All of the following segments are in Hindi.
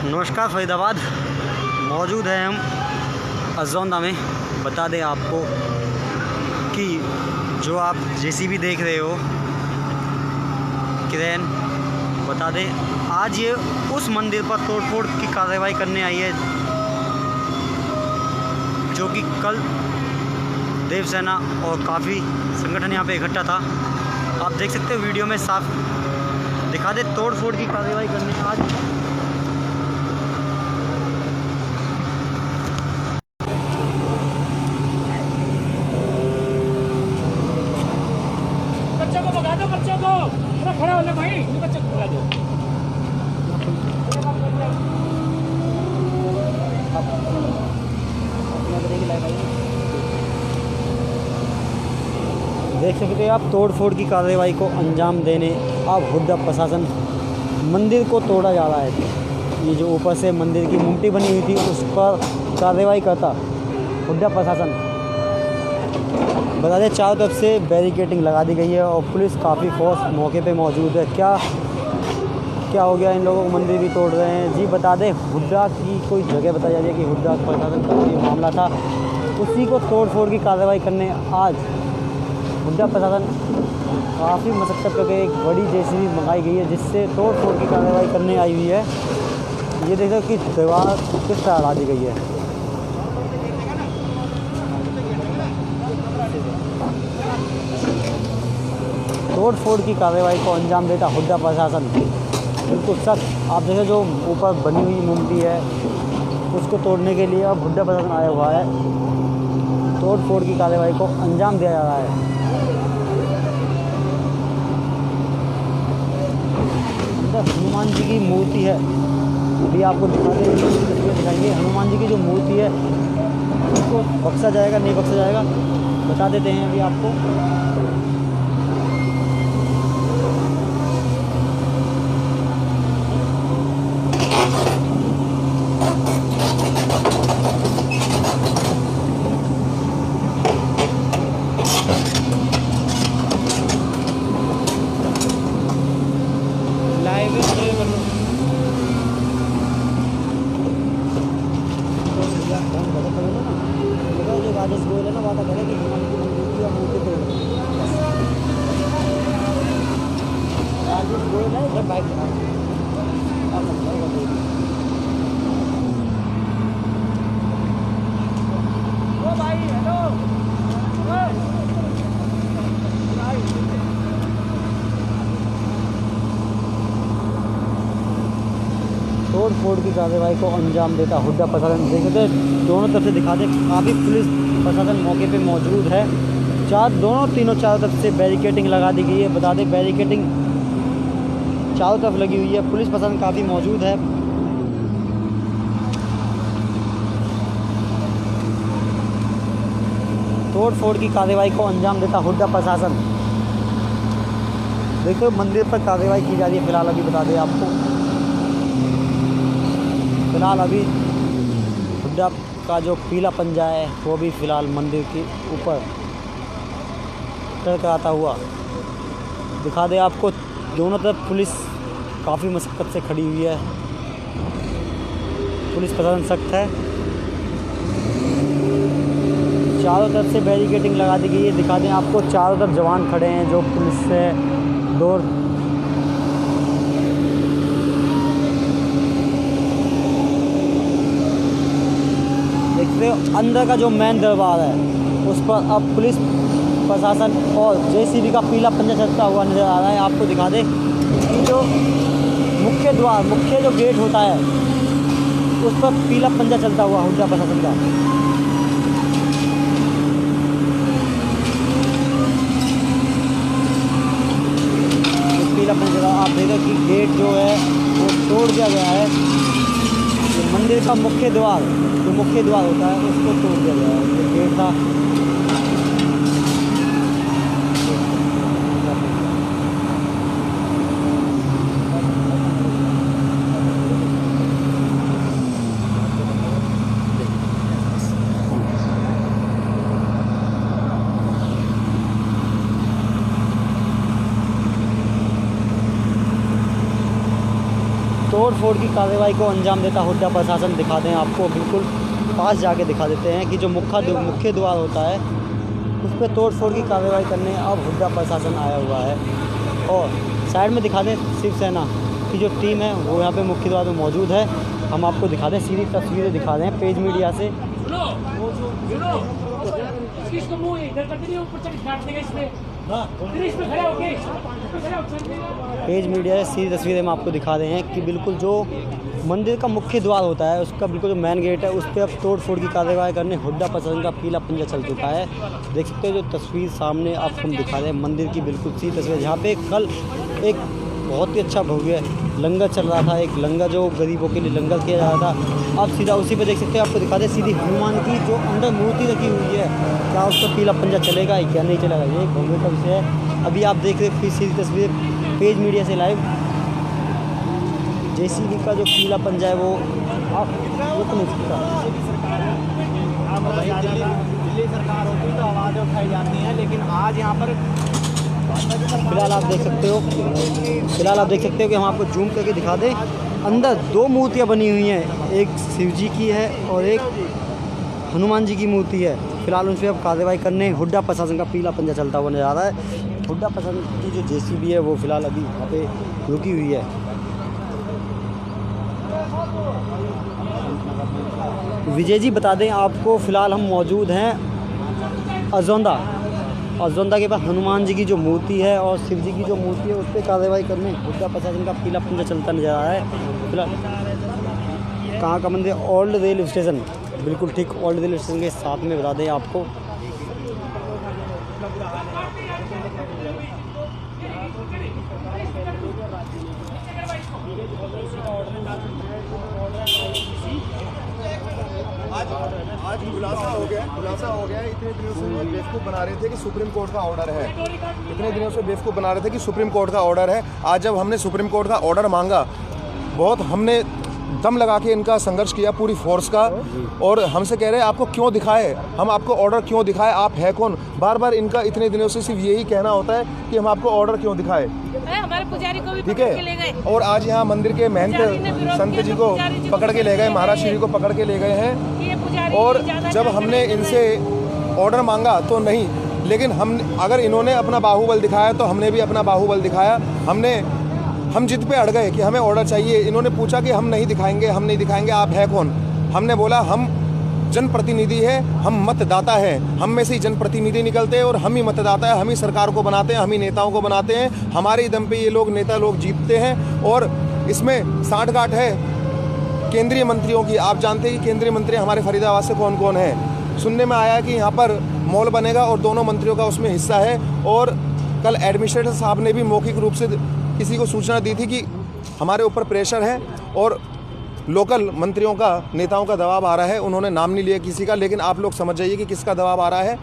नमस्कार फरीदाबाद, मौजूद है हम अजौंदा में। बता दें आपको कि जो आप जेसीबी देख रहे हो, क्रेन, बता दें आज ये उस मंदिर पर तोड़फोड़ की कार्रवाई करने आई है जो कि कल देवसेना और काफ़ी संगठन यहाँ पे इकट्ठा था। आप देख सकते हो वीडियो में साफ दिखा दे। तोड़फोड़ की कार्रवाई करने आज बच्चों को भगा दो, बच्चों को थोड़ा खड़ा होने भाई, बच्चों को भगा दो। देख सकते हैं आप तोड़फोड़ की कार्रवाई को अंजाम देने अब हुड्डा प्रशासन मंदिर को तोड़ा जा रहा है। ये जो ऊपर से मंदिर की मूर्ति बनी हुई थी उस पर कार्रवाई करता हुड्डा प्रशासन। बता दें चारों तरफ से बैरिकेडिंग लगा दी गई है और पुलिस काफ़ी फोर्स मौके पे मौजूद है। क्या हो गया, इन लोगों को मंदिर भी तोड़ रहे हैं जी। बता दें हुड्डा की कोई जगह बताई जा रही है कि हुड्डा प्रशासन का ये मामला था, उसी को तोड़फोड़ की कार्रवाई करने आज हुड्डा प्रशासन काफ़ी मशक्क़त करके एक बड़ी जेसीबी मंगाई गई है जिससे तोड़फोड़ की कार्रवाई करने आई हुई है। ये देखो कि दीवार किस तरह हटा दी गई है। तोड़फोड़ की कार्रवाई को अंजाम देता हुड्डा प्रशासन बिल्कुल सख्त। आप देखें जो ऊपर बनी हुई मूर्ति है उसको तोड़ने के लिए अब हुड्डा प्रशासन आया हुआ है। तोड़फोड़ की कार्रवाई को अंजाम दिया जा रहा है। अंदर हनुमान जी की मूर्ति है, अभी आपको दिखाएंगे। हनुमान जी की जो मूर्ति है उसको बख्शा जाएगा नहीं बख्शा जाएगा बता देते हैं अभी आपको। राजेश गोयल है ना, वादा करे कि हनुमान की मूर्ति या मूर्ति तोड़। राजेश गोयल है जब बाइक भाई हेलो तोड़फोड़ की कार्रवाई को अंजाम देता हुड्डा प्रशासन। देखे तो दोनों तरफ से दिखा दे, काफ़ी पुलिस प्रशासन मौके पे मौजूद है। तीनों चारों तरफ से बैरिकेडिंग लगा दी गई है। बता दें बैरिकेडिंग चारों तरफ लगी हुई है, पुलिस प्रशासन काफ़ी मौजूद है। तोड़फोड़ की कार्रवाई को अंजाम देता हुड्डा प्रशासन। देखो मंदिर पर कार्रवाई की जा रही है फिलहाल। अभी बता दें आपको फिलहाल अभी हुड्डा का जो पीला पंजा है वो भी फ़िलहाल मंदिर के ऊपर टकराता हुआ दिखा दे आपको। दोनों तरफ पुलिस काफ़ी मशक्क़त से खड़ी हुई है, पुलिस प्रशासन सख्त है। चारों तरफ से बैरिकेडिंग लगा दी गई है। दिखा दें आपको चारों तरफ जवान खड़े हैं जो पुलिस से दौड़ अंदर का जो मेन दरबार है उस पर अब पुलिस प्रशासन और जेसीबी का पीला पंजा चलता हुआ नज़र आ रहा है। आपको दिखा दें कि जो मुख्य जो गेट होता है उस पर पीला पंजा चलता हुआ हुड्डा प्रशासन का। पीला पंजा आप देखो कि गेट जो है वो तोड़ दिया गया है। मंदिर का मुख्य द्वार होता है उसको तोड़ दिया गया है। जो गेट था तोड़ फोड़ की कार्रवाई को अंजाम देता हुड्डा प्रशासन दिखाते हैं आपको, बिल्कुल पास जाके दिखा देते हैं कि जो मुख्य द्वार होता है उस पर तोड़ फोड़ की कार्रवाई करने अब हुड्डा प्रशासन आया हुआ है। और साइड में दिखा दें शिवसेना की जो टीम है वो यहाँ पे मुख्य द्वार में मौजूद है। हम आपको दिखा दें, सीधी तस्वीरें दिखा दें पेज मीडिया से। इसको मुंह इधर कर दीजिए, ऊपर चढ़ काट देगा इसमें। फिर इस पे खड़े हो गए, इस पे खड़े हो। पेज मीडिया से सीधी तस्वीरें हम आपको दिखा रहे हैं कि बिल्कुल जो मंदिर का मुख्य द्वार होता है उसका बिल्कुल जो मेन गेट है उस पर अब तोड़ फोड़ की कार्रवाई करने हुड्डा प्रशासन का पीला पंजा चल चुका है। देख सकते हो जो तस्वीर सामने आपको हम दिखा रहे हैं मंदिर की बिल्कुल सी तस्वीर, जहाँ पे कल एक बहुत ही अच्छा भव्य लंगर चल रहा था, एक लंगर जो गरीबों के लिए लंगर किया जा रहा था। अब सीधा उसी पे देख सकते हैं, आपको दिखा दें सीधी हनुमान की जो अंदर मूर्ति रखी हुई है, क्या उसका पीला पंजा चलेगा या क्या नहीं चलेगा, ये एक भव्य का विषय है। अभी आप देख रहे फिर सीधी तस्वीर पेज मीडिया से लाइव, जेसीबी का जो पीला पंजा है वो आप रुक नहीं सकता। दिल्ली सरकार होती तो आवाज़ें उठाई जाती हैं, लेकिन आज यहाँ पर फिलहाल आप देख सकते हो कि हम आपको जूम करके दिखा दें, अंदर दो मूर्तियाँ बनी हुई हैं, एक शिव जी की है और एक हनुमान जी की मूर्ति है। फिलहाल उन पर अब कार्रवाई करने हुड्डा प्रशासन का पीला पंजा चलता हुआ नजर आ रहा है। हुड्डा प्रशासन की जो जेसीबी है वो फिलहाल अभी यहाँ पे रुकी हुई है। विजय जी बता दें आपको, फ़िलहाल हम मौजूद हैं अजोंदा के पास हनुमान जी की जो मूर्ति है और शिव जी की जो मूर्ति है उस पर कार्रवाई करने हुड्डा प्रशासन का पीला पंजा चलता नजर आ रहा है। फिलहाल कहाँ का मंदिर? ओल्ड रेलवे स्टेशन, बिल्कुल ठीक ओल्ड रेलवे स्टेशन के साथ में बता दें आपको। आज खुलासा हो गया। इतने दिनों से बेवकूफ़ बना रहे थे कि सुप्रीम कोर्ट का ऑर्डर है, इतने दिनों से बेवकूफ़ बना रहे थे कि सुप्रीम कोर्ट का ऑर्डर है। आज जब हमने सुप्रीम कोर्ट का ऑर्डर मांगा, बहुत हमने दम लगा के इनका संघर्ष किया पूरी फोर्स का, और हमसे कह रहे हैं आपको क्यों दिखाए, हम आपको ऑर्डर क्यों दिखाए, आप है कौन। बार बार इनका इतने दिनों से सिर्फ यही कहना होता है कि हम आपको ऑर्डर क्यों दिखाए, हमारे पुजारी को भी ठीक है। और आज यहाँ मंदिर के महंत संत जी को पकड़ के ले गए, महाराज श्री को पकड़ के ले गए हैं। और जब हमने इनसे ऑर्डर मांगा तो नहीं, लेकिन अगर इन्होंने अपना बाहुबल दिखाया तो हमने भी अपना बाहुबल दिखाया। हम जिद पे अड़ गए कि हमें ऑर्डर चाहिए। इन्होंने पूछा कि हम नहीं दिखाएंगे, आप है कौन। हमने बोला हम जनप्रतिनिधि है, हम मतदाता हैं, हम में से ही जनप्रतिनिधि निकलते हैं और हम ही मतदाता है, हम ही सरकार को बनाते हैं, हम ही नेताओं को बनाते हैं। हमारे ही दम पे ये लोग नेता लोग जीतते हैं। और इसमें सांठगांठ है केंद्रीय मंत्रियों की। आप जानते हैं कि केंद्रीय मंत्री हमारे फरीदाबाद से कौन कौन है। सुनने में आया कि यहाँ पर मॉल बनेगा और दोनों मंत्रियों का उसमें हिस्सा है। और कल एडमिनिस्ट्रेटर साहब ने भी मौखिक रूप से किसी को सूचना दी थी कि हमारे ऊपर प्रेशर है और लोकल मंत्रियों का, नेताओं का दबाव आ रहा है। उन्होंने नाम नहीं लिया किसी का, लेकिन आप लोग समझ जाइए कि किसका दबाव आ रहा है।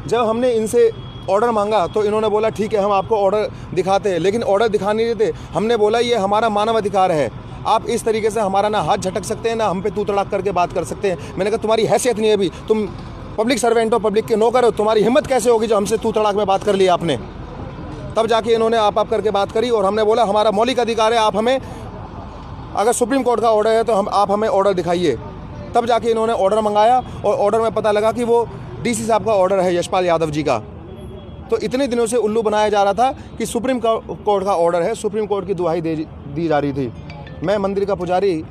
जब हमने इनसे ऑर्डर मांगा तो इन्होंने बोला ठीक है हम आपको ऑर्डर दिखाते हैं, लेकिन ऑर्डर दिखा नहीं देते। हमने बोला ये हमारा मानव अधिकार है, आप इस तरीके से हमारा ना हाथ झटक सकते हैं ना हम पे तू तड़ाक करके बात कर सकते हैं। मैंने कहा तुम्हारी हैसियत नहीं है, अभी तुम पब्लिक सर्वेंट हो, पब्लिक के नौकर हो, तुम्हारी हिम्मत कैसे होगी जो हमसे तू तड़ाक में बात कर ली आपने। तब जाके इन्होंने आप करके बात करी और हमने बोला हमारा मौलिक अधिकार है, आप हमें, अगर सुप्रीम कोर्ट का ऑर्डर है तो आप हमें ऑर्डर दिखाइए। तब जाके इन्होंने ऑर्डर मंगाया और ऑर्डर में पता लगा कि वो डीसी साहब का ऑर्डर है, यशपाल यादव जी का। तो इतने दिनों से उल्लू बनाया जा रहा था कि सुप्रीम कोर्ट का ऑर्डर है, सुप्रीम कोर्ट की दुहाई दी जा रही थी। मैं मंदिर का पुजारी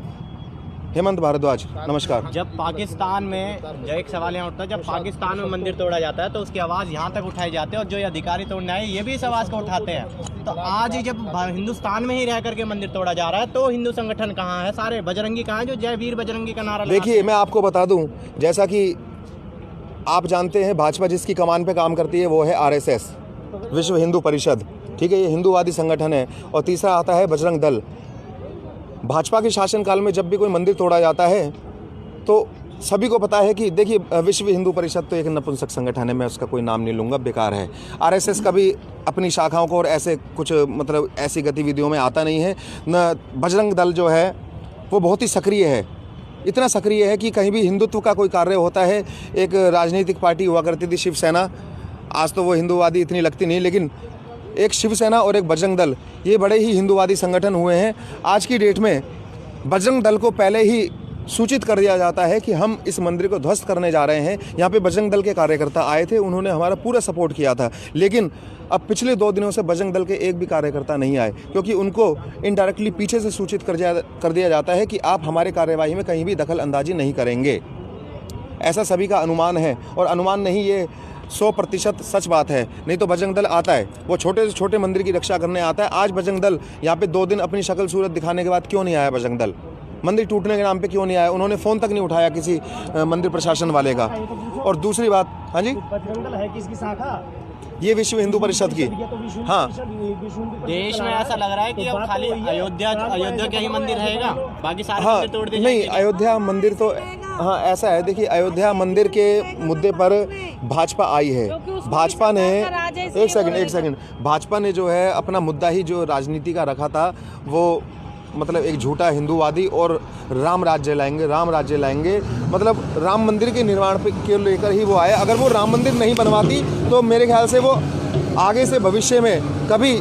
हेमंत भारद्वाज, नमस्कार। जब पाकिस्तान में जो एक सवाल यहाँ उठता है, जब पाकिस्तान में मंदिर तोड़ा जाता है तो उसकी आवाज़ यहाँ तक उठाई जाती है और जो अधिकारी तोड़ने आए ये भी इस आवाज़ को उठाते हैं। तो आज ही जब हिंदुस्तान में ही रह करके मंदिर तोड़ा जा रहा है तो हिंदू संगठन कहाँ है, सारे बजरंगी कहाँ है जो जय वीर बजरंगी का नारा? देखिए मैं आपको बता दूं, जैसा कि आप जानते हैं भाजपा जिसकी कमान पे काम करती है वो है RSS, विश्व हिंदू परिषद, ठीक है, ये हिंदूवादी संगठन है। और तीसरा आता है बजरंग दल। भाजपा के शासनकाल में जब भी कोई मंदिर तोड़ा जाता है तो सभी को पता है कि देखिए विश्व हिंदू परिषद तो एक नपुंसक संगठन है, मैं उसका कोई नाम नहीं लूँगा, बेकार है। RSS कभी अपनी शाखाओं को और ऐसे कुछ मतलब ऐसी गतिविधियों में आता नहीं है। न बजरंग दल जो है वो बहुत ही सक्रिय है, इतना सक्रिय है कि कहीं भी हिंदुत्व का कोई कार्य होता है। एक राजनीतिक पार्टी हुआ करती थी शिवसेना, आज तो वो हिंदूवादी इतनी लगती नहीं, लेकिन एक शिवसेना और एक बजरंग दल, ये बड़े ही हिंदूवादी संगठन हुए हैं। आज की डेट में बजरंग दल को पहले ही सूचित कर दिया जाता है कि हम इस मंदिर को ध्वस्त करने जा रहे हैं। यहाँ पे बजरंग दल के कार्यकर्ता आए थे, उन्होंने हमारा पूरा सपोर्ट किया था, लेकिन अब पिछले 2 दिनों से बजरंग दल के एक भी कार्यकर्ता नहीं आए, क्योंकि उनको इनडायरेक्टली पीछे से सूचित कर दिया जाता है कि आप हमारे कार्यवाही में कहीं भी दखल अंदाजी नहीं करेंगे। ऐसा सभी का अनुमान है, और अनुमान नहीं, ये 100% सच बात है। नहीं तो बजरंग दल आता है, वो छोटे से छोटे मंदिर की रक्षा करने आता है। आज बजरंग दल यहाँ पे 2 दिन अपनी शक्ल सूरत दिखाने के बाद क्यों नहीं आया? बजरंग दल मंदिर टूटने के नाम पे क्यों नहीं आया? उन्होंने फ़ोन तक नहीं उठाया किसी मंदिर प्रशासन वाले का। और दूसरी बात, हाँ जी, बजरंग दल है किसकी शाखा? ये विश्व हिंदू परिषद की। हाँ, देश में ऐसा लग रहा है कि अब खाली अयोध्या के ही मंदिर रहेगा, बाकी सारे हाँ, मंदिर तोड़ दिए नहीं, जाएंगे। अयोध्या मंदिर तो, हाँ ऐसा है, देखिए अयोध्या मंदिर के मुद्दे पर भाजपा आई है। भाजपा ने एक सेकंड, भाजपा ने जो है अपना मुद्दा ही जो राजनीति का रखा था, वो मतलब एक झूठा हिंदूवादी और राम राज्य लाएंगे, मतलब राम मंदिर के निर्माण के लेकर ही वो आए। अगर वो राम मंदिर नहीं बनवाती तो मेरे ख्याल से वो आगे से भविष्य में कभी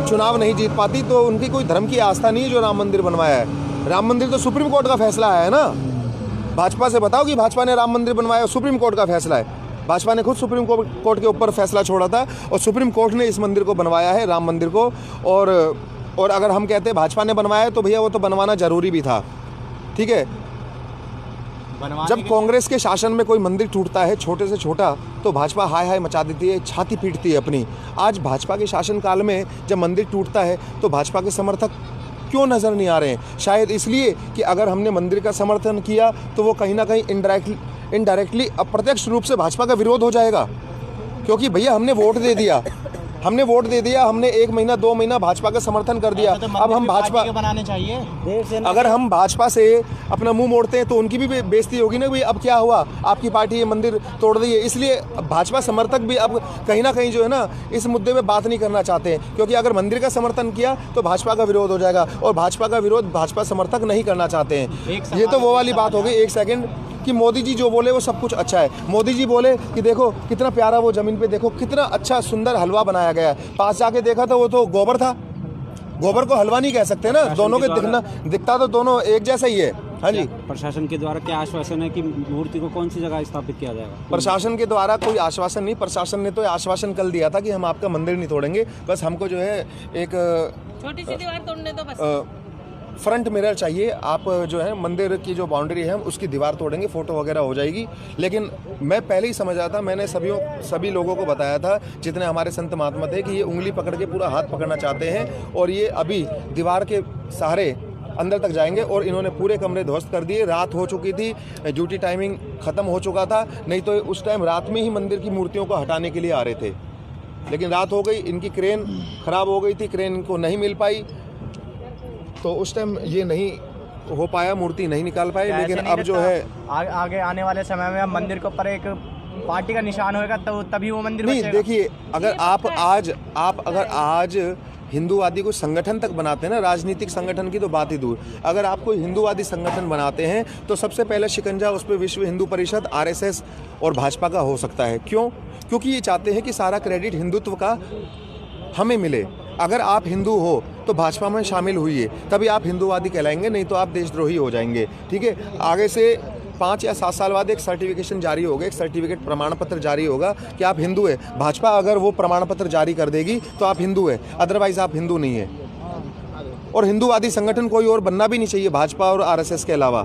चुनाव नहीं जीत पाती। तो उनकी कोई धर्म की आस्था नहीं है जो राम मंदिर बनवाया है। राम मंदिर तो सुप्रीम कोर्ट का फैसला है ना। भाजपा से बताओ कि भाजपा ने राम मंदिर बनवाया, सुप्रीम कोर्ट का फैसला है। भाजपा ने खुद सुप्रीम कोर्ट के ऊपर फैसला छोड़ा था, और सुप्रीम कोर्ट ने इस मंदिर को बनवाया है, राम मंदिर को। और अगर हम कहते हैं भाजपा ने बनवाया तो भैया वो तो बनवाना जरूरी भी था, ठीक है। जब कांग्रेस के शासन में कोई मंदिर टूटता है छोटे से छोटा, तो भाजपा हाय हाय मचा देती है, छाती पीटती है अपनी। आज भाजपा के शासन काल में जब मंदिर टूटता है तो भाजपा के समर्थक क्यों नज़र नहीं आ रहे हैं? शायद इसलिए कि अगर हमने मंदिर का समर्थन किया तो वो कहीं ना कहीं इनडायरेक्टली अप्रत्यक्ष रूप से भाजपा का विरोध हो जाएगा। क्योंकि भैया हमने वोट दे दिया, हमने 1 महीना 2 महीना भाजपा का समर्थन कर दिया। तो अब हम भाजपा बनाने चाहिए। अगर हम भाजपा से अपना मुंह मोड़ते हैं तो उनकी भी बेइज्जती होगी ना। भाई अब क्या हुआ, आपकी पार्टी ये मंदिर तोड़ रही है। इसलिए भाजपा समर्थक भी अब कहीं ना कहीं जो है ना इस मुद्दे पे बात नहीं करना चाहते हैं, क्योंकि अगर मंदिर का समर्थन किया तो भाजपा का विरोध हो जाएगा, और भाजपा का विरोध भाजपा समर्थक नहीं करना चाहते हैं। ये तो वो वाली बात हो गई। एक सेकेंड, कि मोदी जी जो बोले वो सब कुछ अच्छा है। मोदी जी बोले कि देखो कितना प्यारा, वो ज़मीन पे देखो कितना अच्छा सुंदर हलवा बनाया गया है। पास जाके देखा तो वो तो गोबर था। गोबर को हलवा नहीं कह सकते ना, दोनों के दिखता तो दोनों एक जैसा ही है। हाँ जी, प्रशासन के द्वारा क्या आश्वासन है कि मूर्ति को कौन सी जगह स्थापित किया जाएगा? प्रशासन के द्वारा कोई आश्वासन नहीं। प्रशासन ने तो आश्वासन कल दिया था कि हम आपका मंदिर नहीं तोड़ेंगे, बस हमको जो है एक छोटी सी दीवार तोड़ने दो बस। फ्रंट मिरर चाहिए। आप जो है मंदिर की जो बाउंड्री है उसकी दीवार तोड़ेंगे, फ़ोटो वगैरह हो जाएगी। लेकिन मैं पहले ही समझ रहा था, मैंने सभी लोगों को बताया था जितने हमारे संत महात्मा थे, कि ये उंगली पकड़ के पूरा हाथ पकड़ना चाहते हैं, और ये अभी दीवार के सहारे अंदर तक जाएंगे। और इन्होंने पूरे कमरे ध्वस्त कर दिए। रात हो चुकी थी, ड्यूटी टाइमिंग ख़त्म हो चुका था, नहीं तो उस टाइम रात में ही मंदिर की मूर्तियों को हटाने के लिए आ रहे थे। लेकिन रात हो गई, इनकी क्रेन ख़राब हो गई थी, क्रेन इनको नहीं मिल पाई, तो उस टाइम ये नहीं हो पाया, मूर्ति नहीं निकाल पाए। लेकिन अब जो है आगे आने वाले समय में मंदिर के ऊपर एक पार्टी का निशान होगा, तो तभी वो मंदिर नहीं। बचेगा। देखिए, अगर आज हिंदूवादी को संगठन तक बनाते हैं ना, राजनीतिक संगठन की तो बात ही दूर, अगर आप कोई हिंदूवादी संगठन बनाते हैं तो सबसे पहले शिकंजा उस पर विश्व हिंदू परिषद, RSS और भाजपा का हो सकता है। क्यों? क्योंकि ये चाहते हैं कि सारा क्रेडिट हिंदुत्व का हमें मिले। अगर आप हिंदू हो तो भाजपा में शामिल हुई, तभी आप हिंदूवादी कहलाएंगे, नहीं तो आप देशद्रोही हो जाएंगे। ठीक है, आगे से 5 या 7 साल बाद एक सर्टिफिकेशन जारी होगा, एक सर्टिफिकेट प्रमाण पत्र जारी होगा कि आप हिंदू है। भाजपा अगर वो प्रमाण पत्र जारी कर देगी तो आप हिंदू है, अदरवाइज आप हिंदू नहीं है। और हिंदूवादी संगठन कोई और बनना भी नहीं चाहिए भाजपा और RSS के अलावा।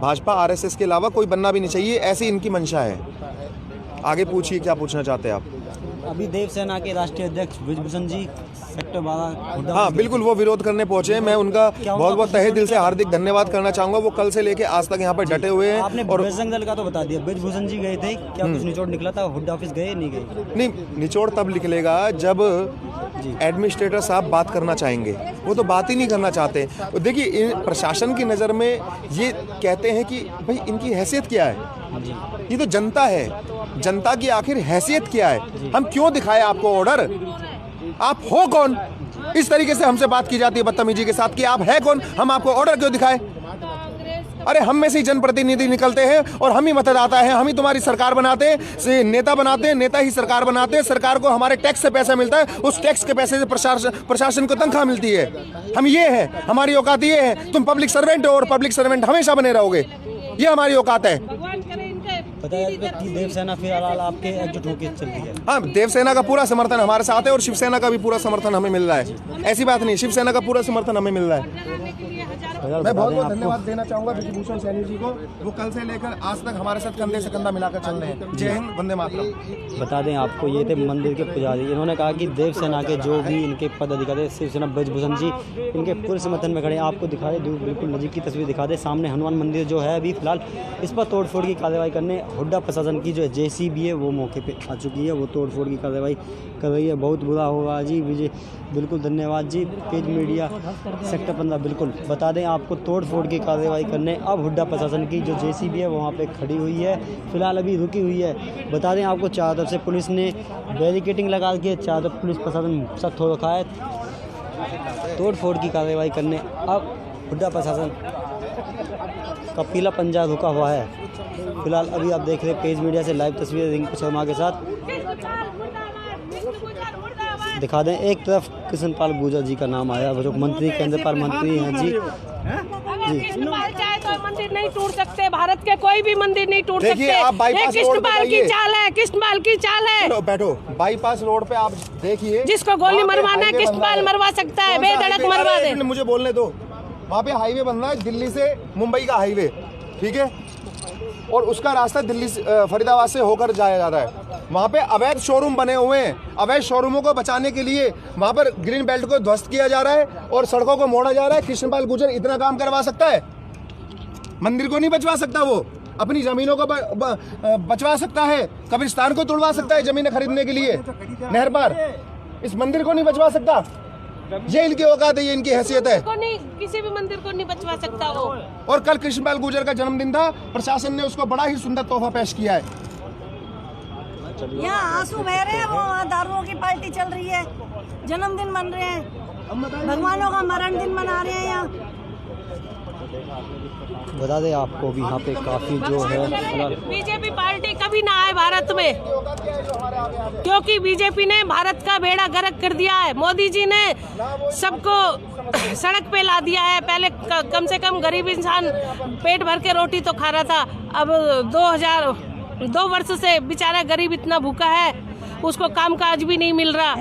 भाजपा RSS के अलावा कोई बनना भी नहीं चाहिए, ऐसी इनकी मंशा है। आगे पूछिए, क्या पूछना चाहते हैं आप? अभी देवसेना के राष्ट्रीय अध्यक्ष ब्रिजभूषण जी सेक्टर 12 हाँ बिल्कुल, वो विरोध करने पहुंचे हैं। मैं उनका बहुत बहुत तहे दिल से हार्दिक धन्यवाद करना चाहूँगा। वो कल से लेके आज तक यहाँ पर डटे हुए हैं। आपने और बजरंग दल का तो बता दिया, ब्रिजभूषण जी गए थे, क्या कुछ निचोड़ निकला था? हुड्डा ऑफिस गए नहीं गए? नहीं, निचोड़ तब निकलेगा जब एडमिनिस्ट्रेटर साहब बात करना चाहेंगे। वो तो बात ही नहीं करना चाहते। देखिए, प्रशासन की नज़र में ये कहते हैं कि भाई इनकी हैसियत क्या है, ये तो जनता है, जनता की आखिर हैसियत क्या है? हम क्यों दिखाए आपको ऑर्डर? आप हो कौन? इस तरीके से हमसे बात की जाती है बदतमीजी के साथ कि आप है कौन, हम आपको ऑर्डर क्यों दिखाए? अरे हम में से ही जनप्रतिनिधि निकलते हैं और हम ही मतदाता है, हम ही तुम्हारी सरकार बनाते हैं, नेता बनाते हैं, नेता ही सरकार बनाते हैं। सरकार को हमारे टैक्स से पैसा मिलता है, उस टैक्स के पैसे से प्रशासन को तनख्वाह मिलती है। हम ये है, हमारी औकात ये है। तुम पब्लिक सर्वेंट हो और पब्लिक सर्वेंट हमेशा बने रहोगे, ये हमारी औकात है। भगवान करे इनके पता है कि देवसेना फिलहाल आपके एकजुट होकर चल रही है। हाँ, देवसेना का पूरा समर्थन हमारे साथ है और शिवसेना का भी पूरा समर्थन हमें मिल रहा है। ऐसी बात नहीं, शिवसेना का पूरा समर्थन हमें मिल रहा है। मैं बहुत बहुत धन्यवाद देना चाहूंगा विभूषण सैनी जी को, वो कल से लेकर आज तक हमारे साथ कंधे से कंधा मिलाकर चल रहे हैं। जय हिंद, वंदे मातरम। बता दें आपको, ये थे मंदिर के पुजारी। इन्होंने कहा कि देवसेना के जो भी इनके पदाधिकारी, शिवसेना ब्रजभूषण जी इनके पूरे समर्थन में खड़े हैं। आपको दिखा दे, बिल्कुल नज़दीक की तस्वीर दिखा दे। सामने हनुमान मंदिर जो है अभी फिलहाल इस पर तोड़फोड़ की कार्रवाई करने हुड्डा प्रशासन की जो JCB है वो मौके पे आ चुकी है, वो तोड़फोड़ की कार्रवाई कर रही है। बहुत बुरा होगा जी विजय, बिल्कुल धन्यवाद जी पेज मीडिया सेक्टर 15। बिल्कुल बता दें आपको, तोड़फोड़ की कार्रवाई करने अब हुड्डा प्रशासन की जो JCB है वहाँ पे खड़ी हुई है, फिलहाल अभी रुकी हुई है। बता दें आपको, चारों तरफ से पुलिस ने बैरिकेडिंग लगा के चारों तरफ पुलिस प्रशासन सख्त हो रखा है। तोड़फोड़ की कार्रवाई करने अब हुड्डा प्रशासन का पीला पंजा रुका हुआ है। फिलहाल अभी आप देख रहे हैं पेज मीडिया से लाइव तस्वीरें रिंकू शर्मा के साथ दिखा दें। एक तरफ कृष्णपाल गुर्जर जी का नाम आया, जो मंत्री केंद्र पर मंत्री हैं जी। अगर कृष्णपाल चाहे तो मंदिर नहीं टूट सकते, भारत के कोई भी मंदिर नहीं टूट सकते। आप बाईपास ये रोड पे कृष्णपाल की जाइए। चाल है, कृष्णपाल की चाल है। चलो बैठो, बाईपास रोड पे आप देखिए, जिसको गोली वहाँ पे मरवाना है हाईवे बन रहा कृष्णपाल है। मरवा सकता है, कौन सा बेधड़क हाईवे? मरवा अरे, दे। मुझे बोलने दो। वहाँ पे हाईवे बन रहा है, दिल्ली से मुंबई का हाईवे, ठीक है, और उसका रास्ता दिल्ली से फरीदाबाद से होकर जाया जा रहा है। वहाँ पे अवैध शोरूम बने हुए हैं। अवैध शोरूमों को बचाने के लिए वहाँ पर ग्रीन बेल्ट को ध्वस्त किया जा रहा है और सड़कों को मोड़ा जा रहा है। कृष्णपाल गुर्जर इतना काम करवा सकता है? मंदिर को नहीं बचवा सकता, वो अपनी जमीनों को बचवा सकता है, कब्रिस्तान को तोड़वा सकता है जमीनें खरीदने के लिए नहर पर, इस मंदिर को नहीं बचवा सकता। ये इनकी औकात है, ये इनकी हैसियत है। को नहीं, किसी भी मंदिर को नहीं बचवा सकता वो। और कल कृष्णपाल गुर्जर का जन्मदिन था, प्रशासन ने उसको बड़ा ही सुंदर तोहफा पेश किया है। यहाँ आंसू बह रहे हैं, वो वहाँ दारुओं की पार्टी चल रही है, जन्मदिन मन रहे हैं, भगवानों का मरण दिन मना रहे हैं यहाँ। बता दें आपको भी यहाँ पे काफ़ी जो है फिलहाल बीजेपी पार्टी कभी ना आए भारत में, क्योंकि बीजेपी ने भारत का बेड़ा गर्क कर दिया है। मोदी जी ने सबको सड़क पे ला दिया है। पहले कम से कम गरीब इंसान पेट भर के रोटी तो खा रहा था, अब 2 वर्ष से बेचारा गरीब इतना भूखा है, उसको काम काज भी नहीं मिल रहा।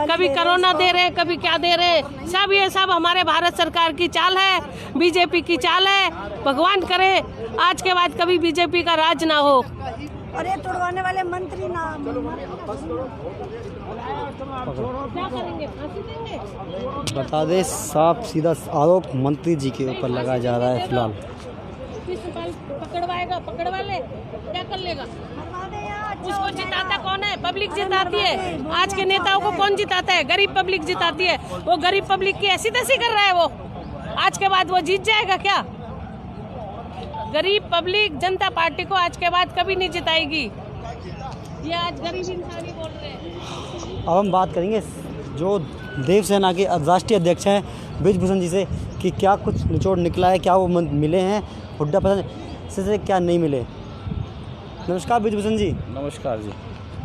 कभी कोरोना दे रहे, कभी क्या दे रहे। सब ये सब हमारे भारत सरकार की चाल है, बीजेपी की चाल है। भगवान करे आज के बाद कभी बीजेपी का राज ना हो। और ये तोड़वाने वाले मंत्री ना क्या करेंगे, फांसी देंगे? बता दें, साफ सीधा आरोप मंत्री जी के ऊपर लगाया जा रहा है। फिलहाल कृष्णपाल पकड़वाएगा, पकड़वा ले, क्या कर लेगा? उसको जिताता कौन है? पब्लिक जिताती है। आज के नेताओं को कौन जिताता है? गरीब पब्लिक जिताती है। वो गरीब पब्लिक की ऐसी तैसी कर रहा है वो। आज के बाद वो जीत जाएगा क्या? गरीब पब्लिक जनता पार्टी को आज के बाद कभी नहीं जिताएगी। ये आज गरीब इंसान ही बोल रहे हैं। अब हम बात करेंगे जो देवसेना के राष्ट्रीय अध्यक्ष हैं ब्रजभूषण जी से कि क्या कुछ निचोड़ निकला है, क्या वो मिले हैं हुड्डा प्रशासन से, क्या नहीं मिले। नमस्कार ब्रजभूषण जी। नमस्कार जी।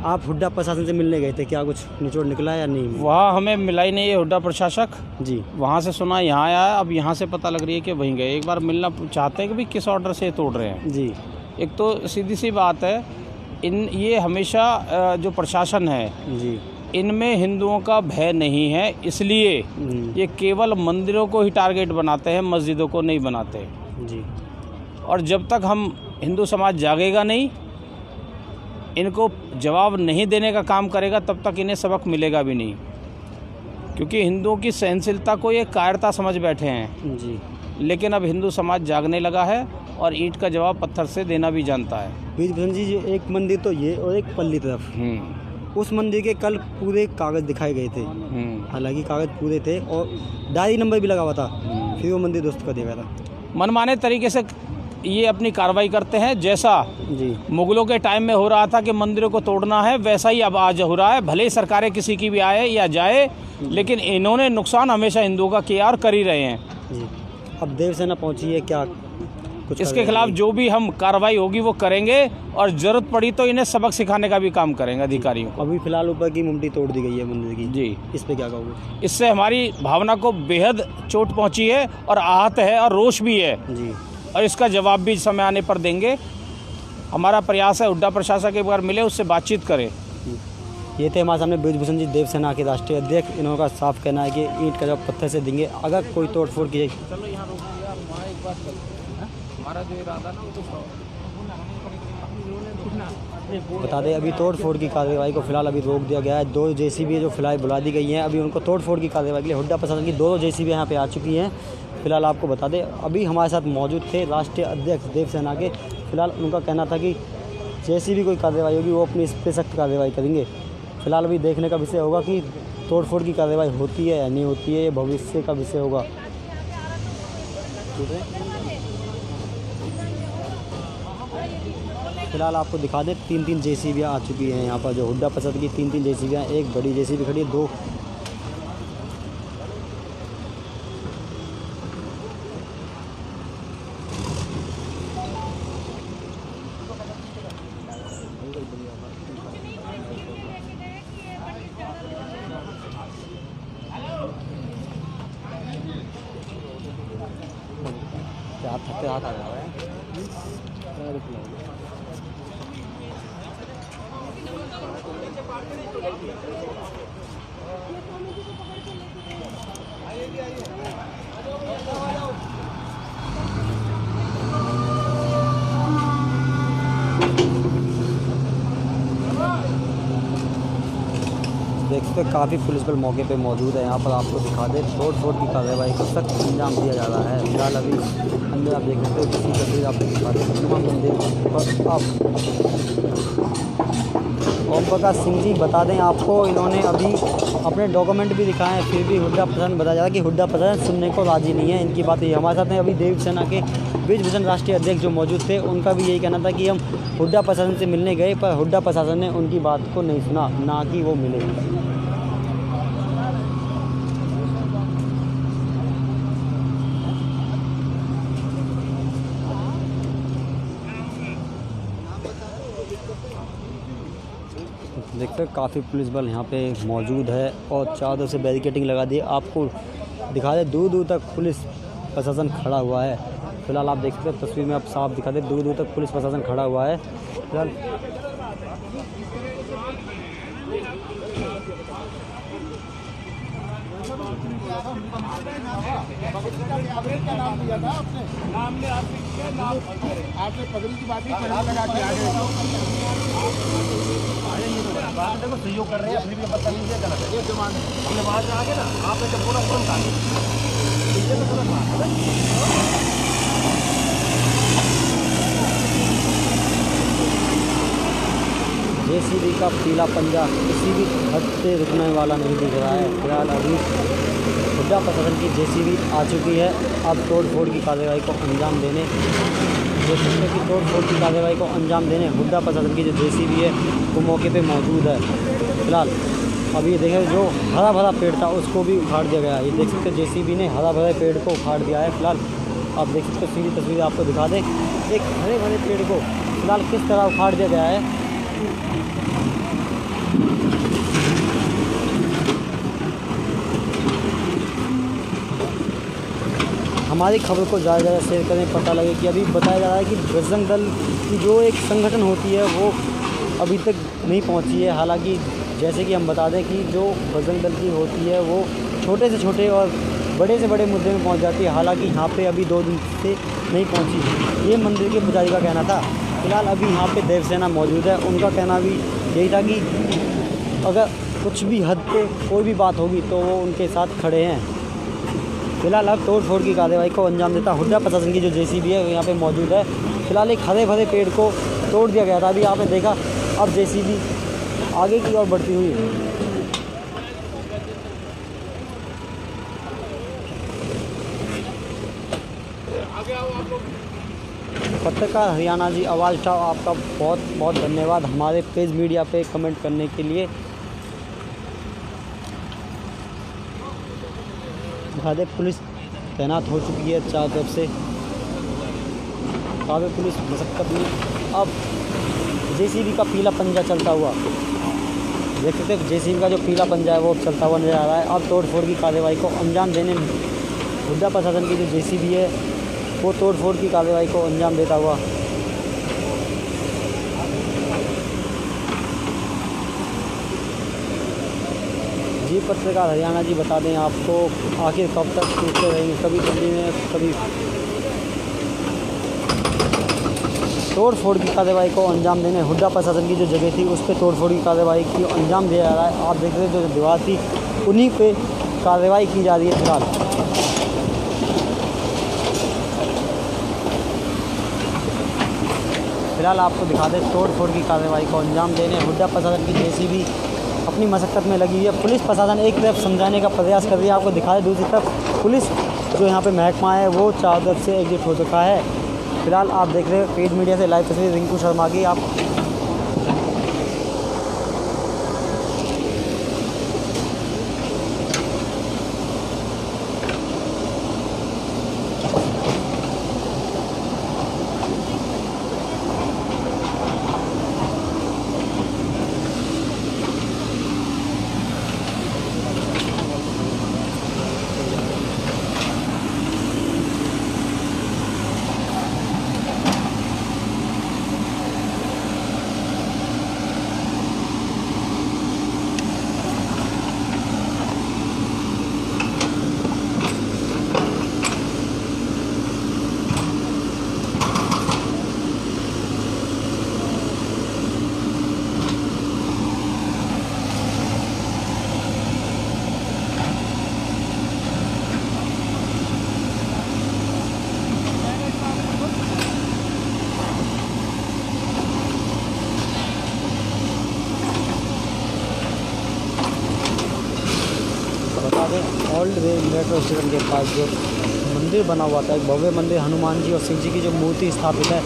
आप हुड्डा प्रशासन से मिलने गए थे, क्या कुछ निचोड़ निकला है या नहीं? वहाँ हमें मिला ही नहीं है हुड्डा प्रशासक जी। वहाँ से सुना यहाँ आया, अब यहाँ से पता लग रही है कि वहीं गए। एक बार मिलना चाहते हैं कि भाई किस ऑर्डर से तोड़ रहे हैं जी। एक तो सीधी सी बात है, ये हमेशा जो प्रशासन है जी, इनमें हिंदुओं का भय नहीं है, इसलिए ये केवल मंदिरों को ही टारगेट बनाते हैं, मस्जिदों को नहीं बनाते जी। और जब तक हम हिंदू समाज जागेगा नहीं, इनको जवाब नहीं देने का काम करेगा, तब तक इन्हें सबक मिलेगा भी नहीं। क्योंकि हिंदुओं की सहनशीलता को ये कायरता समझ बैठे हैं जी। लेकिन अब हिंदू समाज जागने लगा है और ईंट का जवाब पत्थर से देना भी जानता है। ब्रजभूषण जी, जो एक मंदिर तो ये और एक पल्ली तरफ, उस मंदिर के कल पूरे कागज़ दिखाए गए थे। हालांकि कागज़ पूरे थे और डायरी नंबर भी लगा हुआ था, फिर वो मंदिर ध्वस्त कर दिया गया था। मनमाने तरीके से ये अपनी कार्रवाई करते हैं। जैसा जी मुगलों के टाइम में हो रहा था कि मंदिरों को तोड़ना है, वैसा ही अब आज हो रहा है। भले ही सरकारें किसी की भी आए या जाए, लेकिन इन्होंने नुकसान हमेशा हिंदुओं का किया और कर ही रहे हैं जी। अब देवसेना पहुंची है, क्या इसके खिलाफ जो भी हम कार्रवाई होगी वो करेंगे और ज़रूरत पड़ी तो इन्हें सबक सिखाने का भी काम करेंगे अधिकारियों को। अभी फिलहाल ऊपर की मुंडी तोड़ दी गई है मंदिर की जी, इस पे क्या कहोगे? इससे हमारी भावना को बेहद चोट पहुंची है और आहत है और रोष भी है जी, और इसका जवाब भी समय आने पर देंगे। हमारा प्रयास है हुड्डा प्रशासन एक बार मिले उससे बातचीत करें। ये थे हमारे सामने बृजभूषण जी, देव सेना के राष्ट्रीय अध्यक्ष। इन्हों का साफ कहना है कि ईंट का जवाब पत्थर से देंगे अगर कोई तोड़फोड़ की जाएगी। चलो यहाँ रोक दिया, हमारा एक बात हमारा जो इरादा ना वो बता दें अभी तोड़फोड़ की कार्रवाई को फिलहाल अभी रोक दिया गया है। 2 JCB जो फिलहाल बुला दी गई हैं, अभी उनको तोड़फोड़ की कार्रवाई के लिए हुड्डा प्रशासन की 2 JCB यहाँ पे आ चुकी हैं। फिलहाल आपको बता दें अभी हमारे साथ मौजूद थे राष्ट्रीय अध्यक्ष देव सेना के। फिलहाल उनका कहना था कि जैसी भी कोई कार्रवाई होगी वो अपनी इस पर सख्त कार्रवाई करेंगे। फिलहाल अभी देखने का विषय होगा कि तोड़फोड़ की कार्रवाई होती है या नहीं होती है, ये भविष्य का विषय होगा। फिलहाल आपको दिखा दें 3 JCB आ चुकी हैं यहाँ पर, जो हुड्डा प्रशासन की 3 JCB हैं। एक बड़ी JCB खड़ी है, 2 हाथ आ रहा है। देख सकते काफ़ी पुलिस बल मौके पे मौजूद है। यहाँ पर आपको दिखा दे तोड़-फोड़ की कार्रवाई को सख्त अंजाम दिया जा रहा है। फिलहाल अभी अंदर आप देख सकते हो किसी तस्वीर आपको दिखा दे हनुमान मंदिर पर आप ओम प्रकाश सिंह जी बता दें आपको, इन्होंने अभी अपने डॉक्यूमेंट भी दिखाए हैं, फिर भी हुड्डा प्रशासन बताया जा रहा है कि हुड्डा प्रशासन सुनने को राजी नहीं है। इनकी बात ये हमारे साथ में अभी देव सेना के बृजभूषण राष्ट्रीय अध्यक्ष जो मौजूद थे, उनका भी यही कहना था कि हम हुड्डा प्रशासन से मिलने गए पर हुड्डा प्रशासन ने उनकी बात को नहीं सुना, ना कि वो मिले। देखते हैं काफ़ी पुलिस बल यहाँ पे मौजूद है और चारों से बैरिकेडिंग लगा दी। आपको दिखा दे दूर दूर तक पुलिस प्रशासन खड़ा हुआ है। फिलहाल आप देख सकते हैं तस्वीर में आप साफ दिखा दे दूर दूर तक पुलिस प्रशासन खड़ा हुआ है। फिलहाल आपने पगड़ी की बात ही लगा के आगे देखो सहयोग कर रहे हैं, अपनी भी पता नहीं है गलत है। ये जवान है बाहर से आगे ना आप ऐसे पूरा तुरंत आगे तो गलत बात है। JCB का पीला पंजा किसी भी हद से रुकने वाला नहीं दिख रहा है। फिलहाल अभी हुड्डा प्रशासन की JCB आ चुकी है। अब तोड़-फोड़ की कार्रवाई को अंजाम देने हुड्डा प्रशासन की जो JCB है वो मौके पे मौजूद है। फिलहाल अब ये देखें जो हरा भरा पेड़ था उसको भी उखाड़ दिया गया है। ये देख सकते हैं JCB ने हरा भरे पेड़ को उखाड़ दिया है। फिलहाल आप देख सकते हैं सीधी तस्वीर आपको दिखा दें, एक हरे भरे पेड़ को फिलहाल किस तरह उखाड़ दिया गया है। हमारी खबर को ज़्यादा से ज़्यादा शेयर करें, पता लगे कि अभी बताया जा रहा है कि बजरंग दल की जो एक संगठन होती है वो अभी तक नहीं पहुंची है। हालांकि जैसे कि हम बता दें कि जो बजरंग दल की होती है वो छोटे से छोटे और बड़े से बड़े मुद्दे में पहुंच जाती है। हालांकि यहाँ पे अभी 2 दिन से नहीं पहुंची, ये मंदिर के पुजारी का कहना था। फिलहाल अभी यहाँ पे देव सेना मौजूद है, उनका कहना भी यही था कि अगर कुछ भी हद पे कोई भी बात होगी तो वो उनके साथ खड़े हैं। फिलहाल अब तोड़-फोड़ की कार्रवाई को अंजाम देता हुड्डा प्रशासन की जो JCB है यहाँ पे मौजूद है। फिलहाल एक हरे भरे पेड़ को तोड़ दिया गया था, अभी आपने देखा। अब JCB आगे की ओर बढ़ती हुई पत्रकार हरियाणा जी आवाज़ उठाओ, आपका बहुत बहुत धन्यवाद हमारे पेज मीडिया पे कमेंट करने के लिए। दिखा दे पुलिस तैनात हो चुकी है चारों तरफ से। काफ़ी पुलिस मशक्क़त में अब जेसीबी का पीला पंजा चलता हुआ देख सकते हैं। जेसीबी का जो पीला पंजा है वो अब चलता हुआ नज़र आ रहा है। अब तोड़फोड़ की कार्रवाई को अंजाम देने में हुड्डा प्रशासन की जो जेसीबी है वो तोड़फोड़ की कार्रवाई को अंजाम देता हुआ जी। पत्रकार हरियाणा जी बता दें आपको आखिर कब तक टूटते रहेंगे, कभी दिल्ली में कभी तोड़फोड़ की कार्रवाई को अंजाम देने हुड्डा प्रशासन की जो जगह थी उस पर तोड़फोड़ की कार्रवाई की अंजाम दिया जा रहा है। आप देख रहे हैं जो दीवार थी उन्हीं पे कार्रवाई की जा रही है फिलहाल। फिलहाल आपको दिखा दें तोड़फोड़ की कार्रवाई को अंजाम देने हुड्डा प्रशासन की जेसीबी अपनी मशक्क़त में लगी हुई है। पुलिस प्रशासन एक तरफ समझाने का प्रयास कर रही है, आपको दिखा दें दूसरी तरफ पुलिस जो यहाँ पे महकमा है वो चारों तरफ से एकजुट हो चुका है। फिलहाल आप देख रहे हैं पेड मीडिया से लाइव तस्वीर रिंकू शर्मा की। आप ओल्ड वे मेट्रो स्टेशन के पास जो मंदिर बना हुआ था, एक भव्य मंदिर हनुमान जी और शिव जी की जो मूर्ति स्थापित है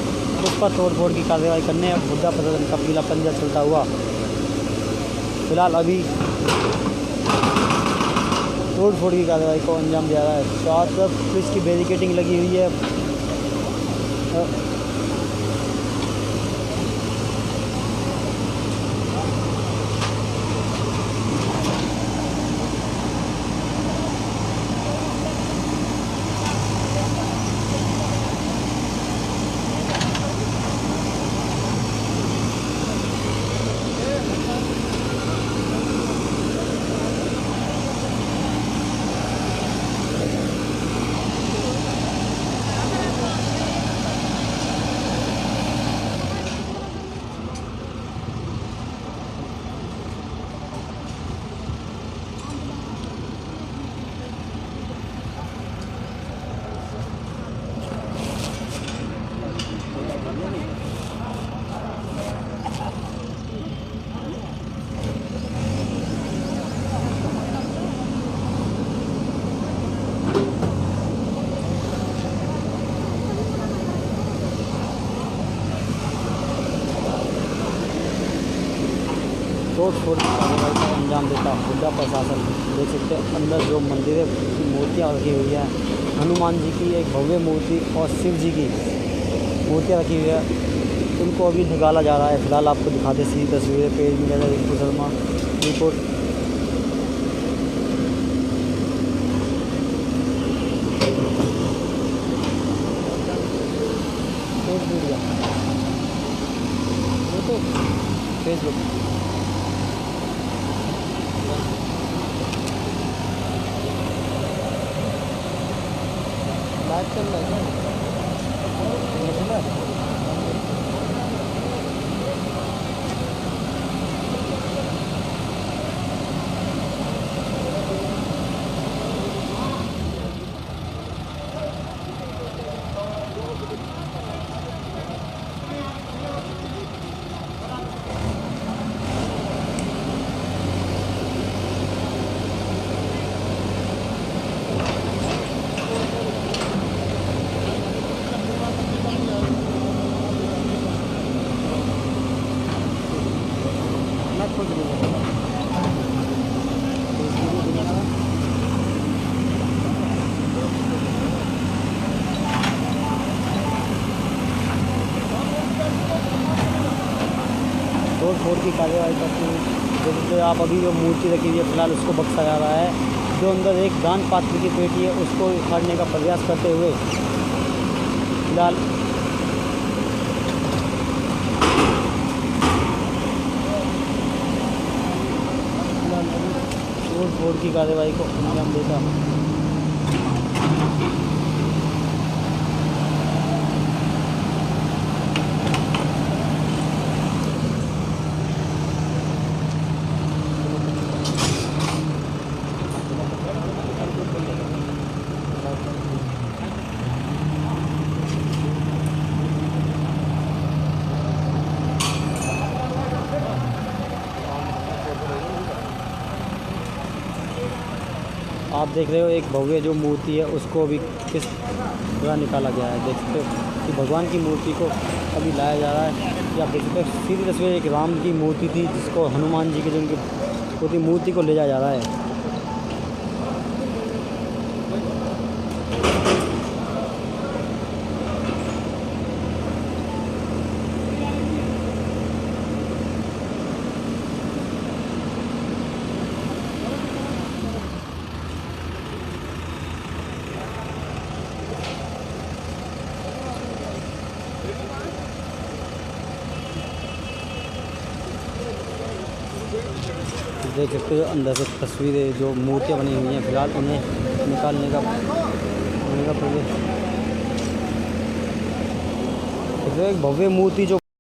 उस पर तोड़फोड़ की कार्रवाई करने हुड्डा प्रशासन का पीला पंजा चलता हुआ फिलहाल अभी तोड़फोड़ की कार्रवाई को अंजाम दिया रहा है। चारों तरफ पुलिस की बैरिकेडिंग लगी हुई है। तोड़फोड़ की कार्रवाई का अंजाम देता हुड्डा प्रशासन। देख सकते हैं अंदर जो मंदिर है मूर्तियाँ रखी हुई हैं, हनुमान जी की एक भव्य मूर्ति और शिव जी की मूर्तियाँ रखी हुई है, उनको अभी निकाला जा रहा है। फिलहाल आपको दिखाते सीधी तस्वीरें पेज मीडिया से Rinku Sharma report. Facebook live चल रहा है। की कार्रवाई करते हैं। जैसे आप अभी जो मूर्ति रखी हुई है फिलहाल उसको बख्शा जा रहा है। जो अंदर एक दान पात्र की पेटी है उसको उखाड़ने का प्रयास करते हुए फिलहाल तोड़ फोड़ की कार्रवाई को अंजाम देता। आप देख रहे हो एक भव्य जो मूर्ति है उसको अभी किस तरह निकाला गया है। देख सकते हो कि भगवान की मूर्ति को अभी लाया जा रहा है। या आप देख सकते हो सीधी तस्वीर एक राम की मूर्ति थी जिसको हनुमान जी की जो उनकी मूर्ति को ले जाया जा रहा है। देख सकते हो अंदर से तस्वीरें जो मूर्तियाँ बनी हुई हैं फिलहाल उन्हें निकालने का प्रयास। एक भव्य मूर्ति जो